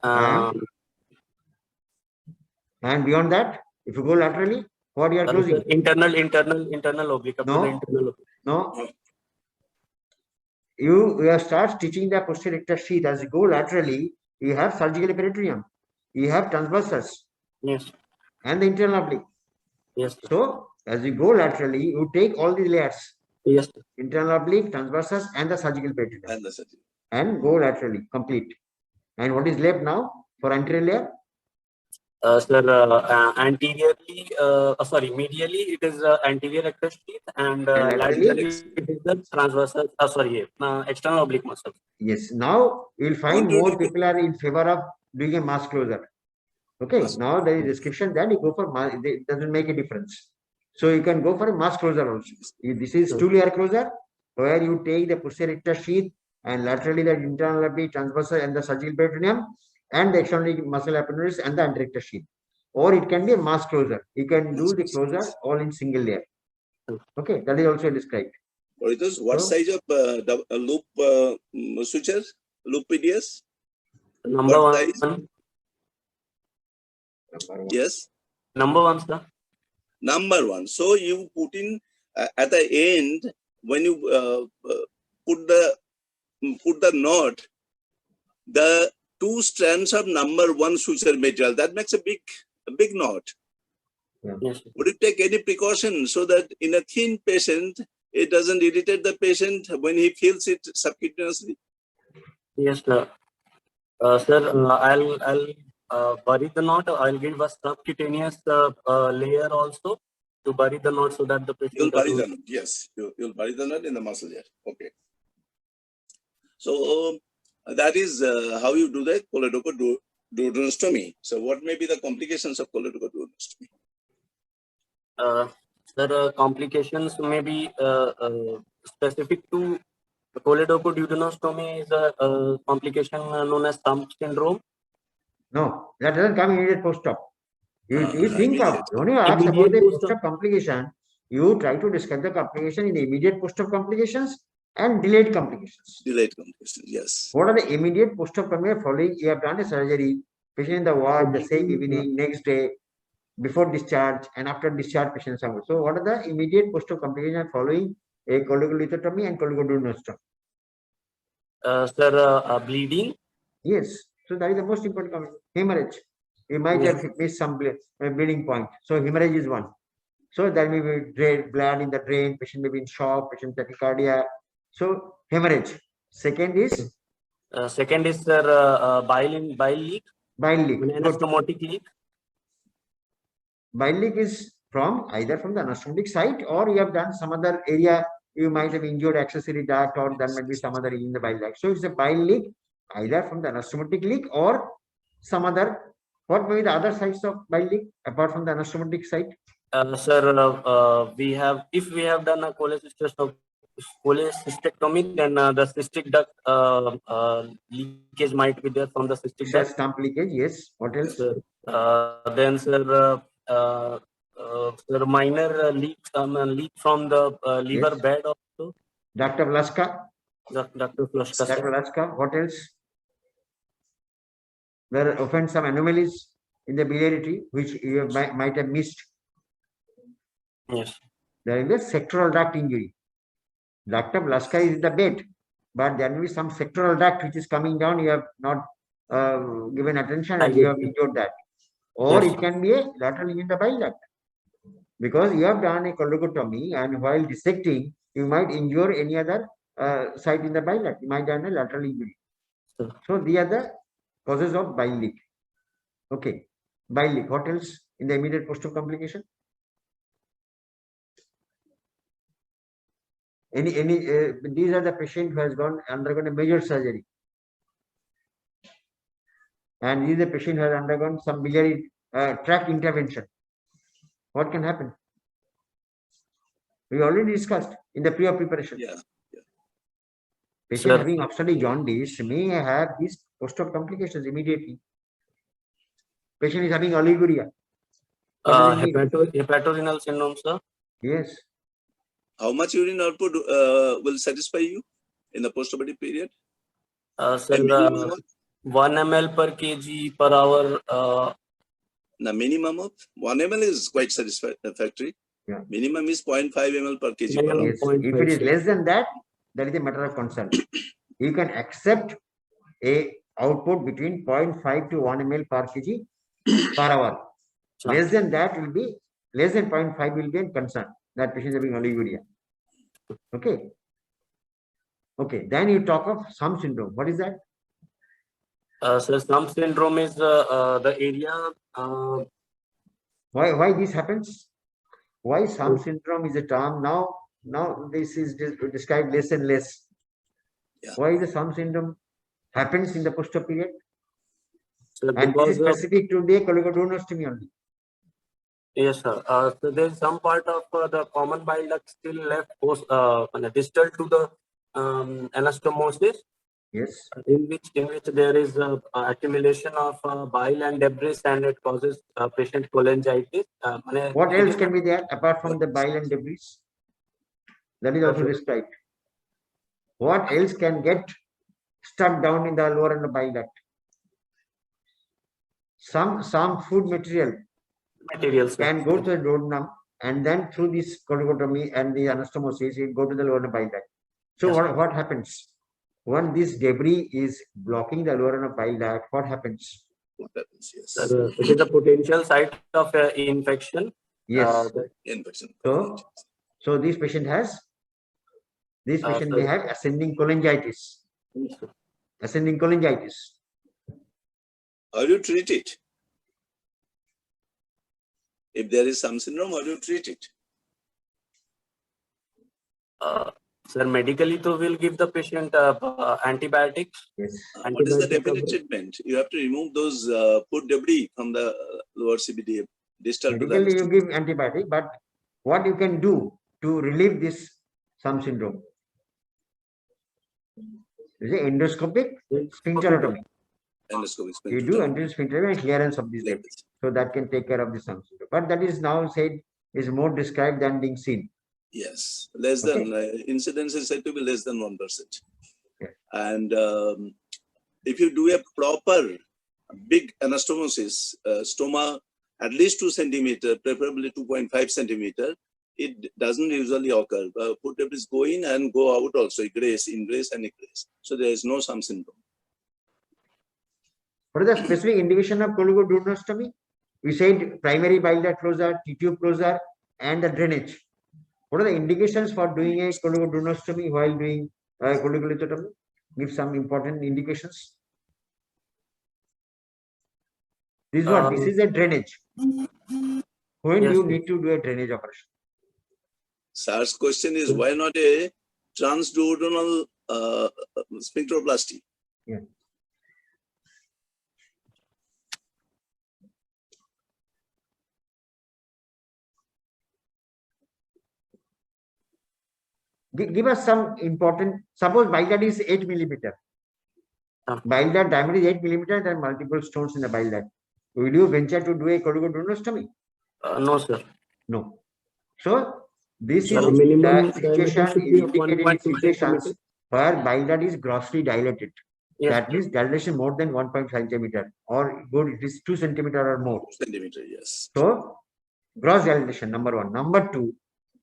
And beyond that, if you go laterally, what you are closing? Internal oblique. No. You start stitching the posterior rectus sheath. As you go laterally, you have surgical peritoneum, you have transversus, yes, and the internal oblique. Yes. So as you go laterally, you take all these layers. Yes. Internal oblique, transversus, and the surgical peritoneum, and go laterally, complete. And what is left now for anterior layer? Sir, anteriorly, medially it is anterior rectus sheath, and laterally it is the transversal, external oblique muscle. Yes. Now you will find more people are in favor of doing a mass closure. Okay. Now there is description that you go for mass, it doesn't make a difference. So you can go for a mass closure also. This is 2-layer closure, where you take the posterior rectus sheath and laterally the internal oblique, transversal, and the surgical peritoneum, and the external muscle appendage and the anterior rectus sheath. Or it can be a mass closure. You can do the closure all in single layer. Okay, that is also described. What size of loop sutures? Loop PDS? Number one. Yes. Number 1, sir. Number 1. So you put in at the end when you put the knot, the 2 strands of number 1 suture material. That makes a big knot. Yeah. Yes. Would you take any precaution so that in a thin patient it doesn't irritate the patient when he feels it subcutaneously? Yes, sir. Sir, I'll bury the knot. I'll give a subcutaneous layer also to bury the knot so that the patient. You'll bury the knot. Yes, you'll bury the knot in the muscle here. Okay. So that is how you do the choledochoduodenostomy. So what may be the complications of choledochoduodenostomy? Sir, complications may be specific to choledochoduodenostomy is a complication known as thumb syndrome. No, that doesn't come immediate post-op. You think of, when you ask about the post-op complication, you try to describe the complication in the immediate post-op complications and delayed complications. Delayed complications, yes. What are the immediate post-op complications following? You have done a surgery, patient in the ward the same evening, next day, before discharge, and after discharge patients. So what are the immediate post-op complications following a choledocholithotomy and choledochoduodenostomy? Sir, bleeding. Yes. So that is the most important complication. Hemorrhage. you might have missed some bleeding point. So hemorrhage is one. So there may be blood in the drain, patient may be in shock, patient tachycardia. So hemorrhage. Second is bile leak. bile leak. Anastomotic leak. Bile leak is from either from the anastomotic site, or you have done some other area. You might have injured accessory duct, or there might be some other in the bile duct. So it's a bile leak either from the anastomotic leak or some other. What may be the other sites of bile leak apart from the anastomotic site? Sir, if we have done a cholecystectomy, then the cystic duct leakage might be there from the cystic duct. Stump leakage, yes. What else? Then, sir, minor leak from the liver Yes. bed also. Dr. Vlaska. Dr. Vlaska. Dr. Vlaska. What else? There are often some anomalies in the biliary which you might have missed. Yes. There is a sectoral duct injury. Dr. Vlaska is the bed, but there may be some sectoral duct which is coming down. You have not given attention and you have injured that. Or it can be a lateral in the bile duct. Because you have done a choledochotomy and while dissecting, you might injure any other site in the bile duct. You might have a lateral injury. So these are the causes of bile leak. Okay. Bile leak. What else in the immediate post-op complication? These are the patient who has undergone a major surgery. And this is the patient who has undergone some biliary tract intervention. What can happen? We already discussed in the pre-op preparation. Yeah. Patient having obstetric jaundice may have these post-op complications immediately. Patient is having oliguria. Hepatorenal syndrome, sir. Yes. How much urine output will satisfy you in the post-operative period? Sir, 1 ml per kg per hour. The minimum of 1 ml is quite satisfactory. Yeah. Minimum is 0.5 ml per kg per hour. Yes. If it is less than that, that is a matter of concern. You can accept a output between 0.5 to 1 ml per kg per hour. Less than that will be, less than 0.5 will be a concern. That patient is having oliguria. Okay. Okay. Then you talk of SUM syndrome. What is that? So SUM syndrome is the area. Why this happens? Why SUM syndrome is a term now? Now this is described less and less. Yeah. Why the SUM syndrome happens in the post-op period? So and this is specific to the choledochoduodenostomy only. Yes, sir. So there is some part of the common bile duct still left distal to the anastomosis. Yes. In which there is accumulation of bile and debris, and it causes patient cholangitis. What else can be there apart from the bile and debris? That is also described. What else can get stuck down in the lower and the bile duct? Some food materials can go to the duodenum, and then through this choledochotomy and the anastomosis, it go to the lower and the bile duct. So what happens? When this debris is blocking the lower and the bile duct, what happens? Yes. It is a potential site of infection. Yes. Infection. So this patient may have ascending cholangitis. Ascending cholangitis. How do you treat it? If there is SUM syndrome, how do you treat it? Sir, medically, so we'll give the patient antibiotics. Yes. What is the definite treatment? You have to remove those food debris from the lower CBD. Medically, you give antibiotic, but what you can do to relieve this SUM syndrome? Is it endoscopic sphincterotomy? You do endoscopic and clearance of this debris. So that can take care of the SUM syndrome. But that is now said is more described than being seen. Yes, less than incidence is said to be less than 1%. Yeah. And if you do a proper big anastomosis, stoma at least 2 centimeter, preferably 2.5 centimeter, it doesn't usually occur. Food debris go in and go out also, ingress and egress. So there is no SUM syndrome. What is the specific indication of choledochoduodenostomy? We said primary bile duct closure, T-tube closure, and the drainage. What are the indications for doing a choledochoduodenostomy while doing choledocholithotomy? Give some important indications. This is what? This is a drainage. When do you need to do a drainage operation? Sir's question is why not a transduodenal sphincteroplasty? Yeah. Give us some important. Suppose bile duct is 8 millimeter. Bile duct diameter is 8 millimeter. There are multiple stones in the bile duct. Will you venture to do a choledochoduodenostomy? No, sir. No. So this is minimum the situation should be indicated in 1.2 situations centimeter. where bile duct is grossly dilated. Yes, That means dilation more than 1.5 centimeter, or good, it is 2 centimeter or more. Centimeter, yes. So gross dilation, number one. Number two,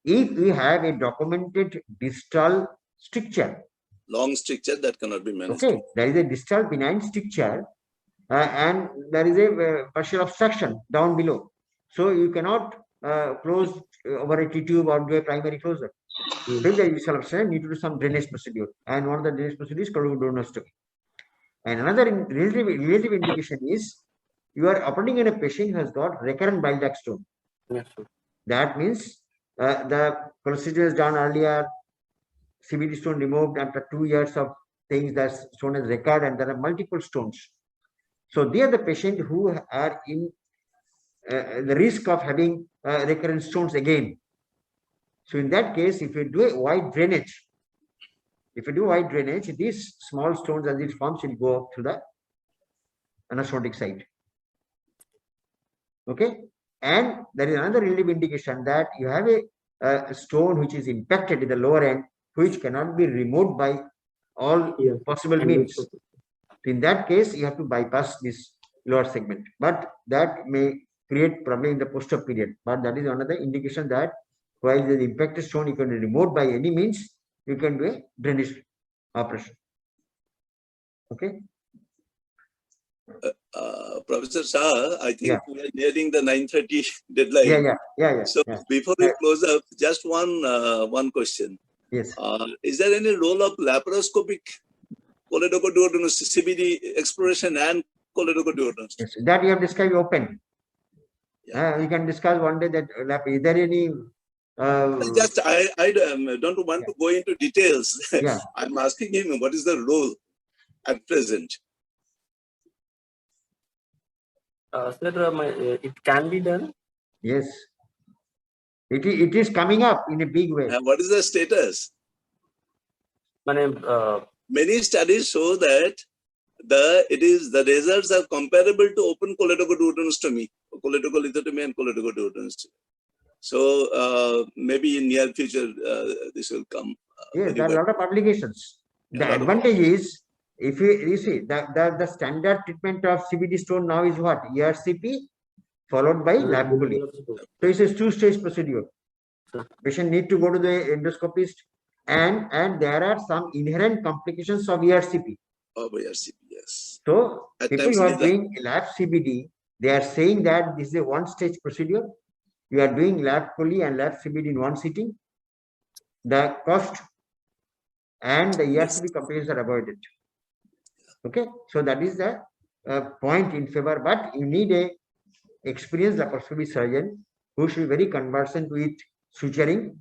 if we have a documented distal stricture, Long stricture that cannot be managed. okay, there is a distal benign stricture, and there is a partial obstruction down below. So you cannot close over a T-tube or do a primary closure. If there is distal obstruction, you need to do some drainage procedure, and one of the drainage procedures is choledochoduodenostomy. And another relative indication is you are operating on a patient who has got recurrent bile duct stone. Yes, sir. That means the procedure is done earlier, CBD stone removed after 2 years of things, that stone has recurred, and there are multiple stones. So they are the patient who are in the risk of having recurrent stones again. So in that case, if you do a wide drainage, these small stones as it forms will go up to the anastomotic site. Okay, and there is another relative indication that you have a stone which is impacted in the lower end, which cannot be removed by all possible means. In that case, you have to bypass this lower segment, but that may create problem in the post-op period. But that is another indication that while the impacted stone you can be removed by any means, you can do a drainage operation. Okay. Professor Shah, I think we are nearing the 9:30 deadline. Yeah. So before we close up, just one question. Yes. Is there any role of laparoscopic choledochoduodenoscopy, CBD exploration and choledochoduodenoscopy? Yes, that you have described open. We can discuss one day that is there any I don't want to go into details. I'm asking him what is the role at present. Sir, it can be done. Yes, it is coming up in a big way. What is the status? Many studies show that the results are comparable to open choledochoduodenostomy, choledocholithotomy and choledochoduodenostomy. So maybe in near future this will come. Yes, there are a lot of publications. The advantage is, if you see the standard treatment of CBD stone now is what? ERCP followed by lab cooling. So it's a two-stage procedure. Patient need to go to the endoscopist, and there are some inherent complications of ERCP. Of ERCP, yes. So people who are doing lab CBD, they are saying that this is a one-stage procedure. You are doing lab chole and lab CBD in one sitting. The cost and the ERCP complications are avoided. Okay, so that is the point in favor, but you need a experienced laparoscopy surgeon who should be very conversant with suturing.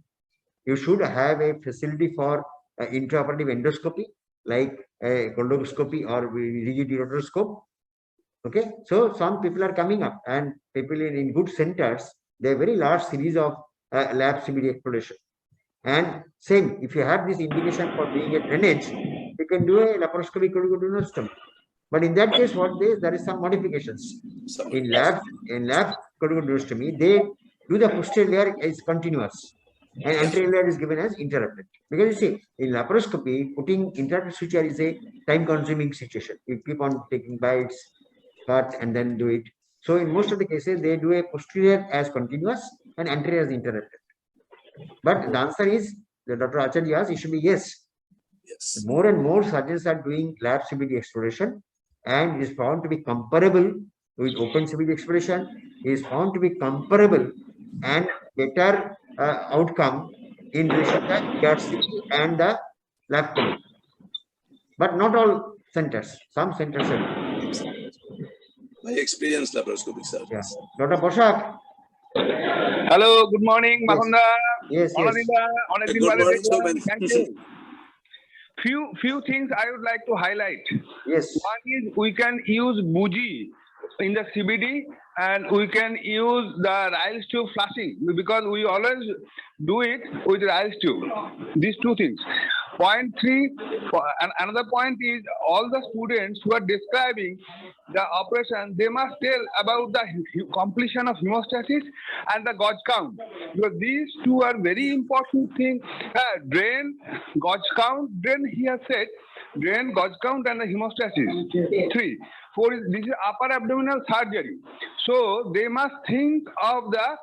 You should have a facility for intraoperative endoscopy like a choledocoscopy or rigid ureteroscope. Okay, so some people are coming up, and people in good centers, they have very large series of lab CBD exploration. And same, if you have this indication for doing a drainage, you can do a laparoscopic choledochoduodenostomy. But in that case, there is some modifications. In lab choledochoduodenostomy, they do the posterior layer as continuous, and anterior layer is given as interrupted. Because you see, in laparoscopy, putting interrupted suture is a time-consuming situation. You keep on taking bites, cut, and then do it. So in most of the cases, they do a posterior as continuous and anterior as interrupted. But the answer is, the Dr. Acharya asked, it should be yes. Yes. More and more surgeons are doing lab CBD exploration, and is found to be comparable with open CBD expression, is found to be comparable and better outcome in relation to the ERCP and the laparotomy. But not all centers. Some centers are. My experienced laparoscopic surgeons. Yeah. Dr. Poshak. Hello, good morning, Yes. Mahonda. Yes, yes. Good morning, Soman. Thank you. Few things I would like to highlight. Yes. One is we can use bougie in the CBD and we can use the Riles tube flushing because we always do it with Riles tube. These two things. Point 3, and another point is all the students who are describing the operation, they must tell about the completion of hemostasis and the gauge count. Because these two are very important things. Drain, gauge count, drain he has said, drain, gauge count and the hemostasis. 3. 4 is this is upper abdominal surgery. So they must think of the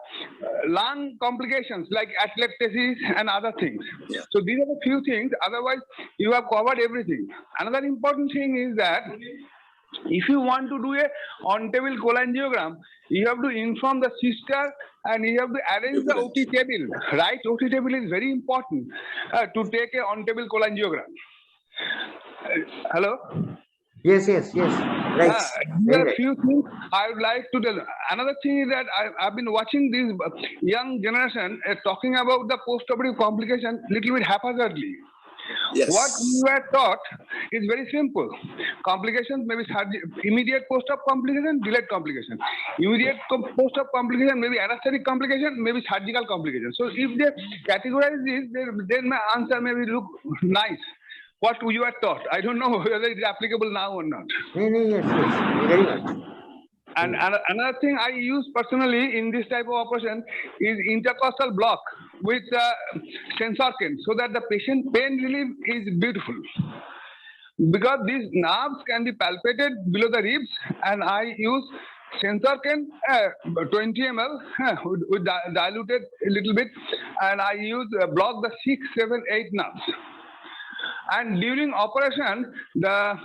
lung complications like atelectasis and other things. Yeah. So these are the few things. Otherwise, you have covered everything. Another important thing is that if you want to do a on-table cholangiogram, you have to inform the sister and you have to arrange the OT table. Right? OT table is very important to take a on-table cholangiogram. Hello? Yes. Right. There are a few things I would like to tell. Another thing is that I've been watching this young generation talking about the post-operative complication little bit haphazardly. Yes. What we were taught is very simple. Complications may be immediate post-op complication, delayed complication. Immediate post-op complication may be anesthetic complication, may be surgical complication. So if they categorize this, then my answer may look nice. What you are taught. I don't know whether it is applicable now or not. Yes. Very much. And another thing I use personally in this type of operation is intercostal block with Sensorkin so that the patient pain relief is beautiful. Because these nerves can be palpated below the ribs and I use Sensorkin 20 ml with diluted a little bit and I use block the 6, 7, 8 nerves. And during operation, the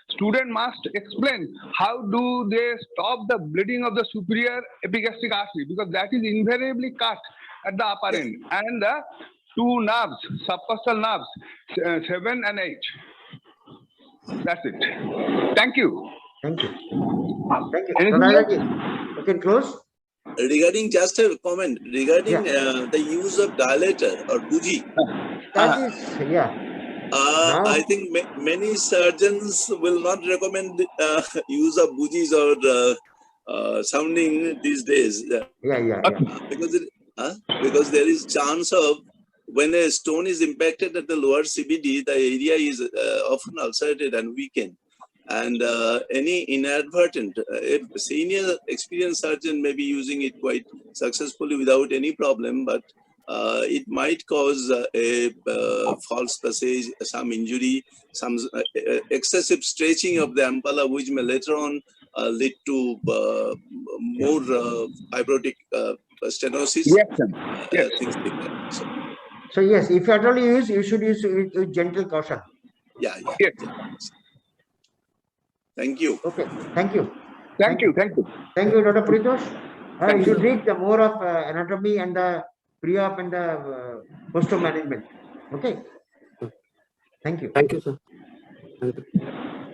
student must explain how do they stop the bleeding of the superior epigastric artery because that is invariably cut at the upper end. And the 2 nerves, subcostal nerves, 7 and 8. That's it. Thank you. Thank you. Anything else? You can close. Regarding just a comment regarding the use of dilator or bougie. That is, I think many surgeons will not recommend use of bougies or sounding these days. Because there is chance of when a stone is impacted at the lower CBD, the area is often ulcerated and weakened. And any inadvertent, a senior experienced surgeon may be using it quite successfully without any problem, but it might cause a false passage, some injury, some excessive stretching of the ampulla, which may later on lead to more fibrotic stenosis, things like that. So yes, if at all you use, you should use it with gentle caution. Yeah. Thank you. Okay, thank you. Thank you, Dr. Paritosh. You should read the more of anatomy and the pre-op and the post-op management. Okay. Thank you. Thank you, sir. Thank you.